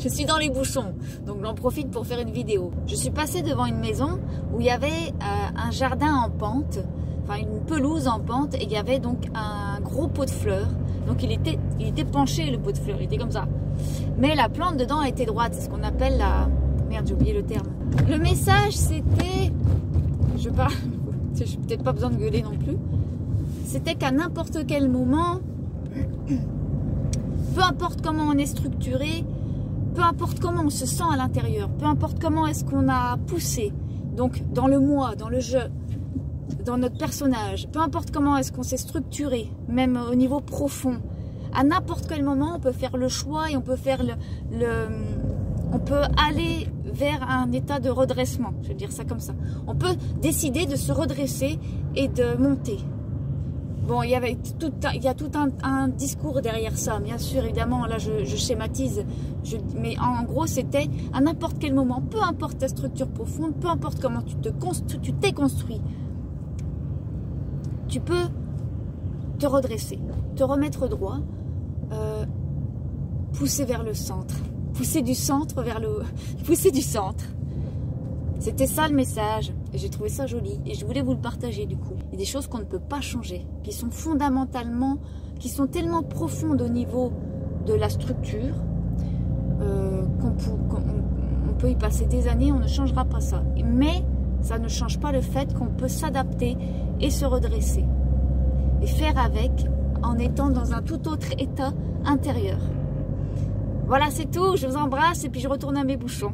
Je suis dans les bouchons, donc j'en profite pour faire une vidéo. Je suis passée devant une maison où il y avait un jardin en pente, enfin une pelouse en pente, et il y avait donc un gros pot de fleurs. Donc il était penché, le pot de fleurs, il était comme ça. Mais la plante dedans était droite, c'est ce qu'on appelle la... Merde, j'ai oublié le terme. Le message c'était... Je parle... J'ai peut-être pas besoin de gueuler non plus. C'était qu'à n'importe quel moment, peu importe comment on est structuré, peu importe comment on se sent à l'intérieur, peu importe comment est-ce qu'on a poussé, donc dans le moi, dans le je, dans notre personnage, peu importe comment est-ce qu'on s'est structuré, même au niveau profond, à n'importe quel moment, on peut faire le choix et on peut faire on peut aller vers un état de redressement, je vais dire ça comme ça. On peut décider de se redresser et de monter. Bon, il y a tout un discours derrière ça, bien sûr, évidemment, là je schématise, mais en gros c'était à n'importe quel moment, peu importe ta structure profonde, peu importe comment tu t'es construit, tu peux te redresser, te remettre droit, pousser vers le centre. Pousser du centre vers le haut. Pousser du centre. C'était ça le message. Et j'ai trouvé ça joli. Et je voulais vous le partager du coup. Il y a des choses qu'on ne peut pas changer. Qui sont fondamentalement, qui sont tellement profondes au niveau de la structure. On peut y passer des années, on ne changera pas ça. Mais ça ne change pas le fait qu'on peut s'adapter et se redresser. Et faire avec en étant dans un tout autre état intérieur. Voilà, c'est tout. Je vous embrasse et puis je retourne à mes bouchons.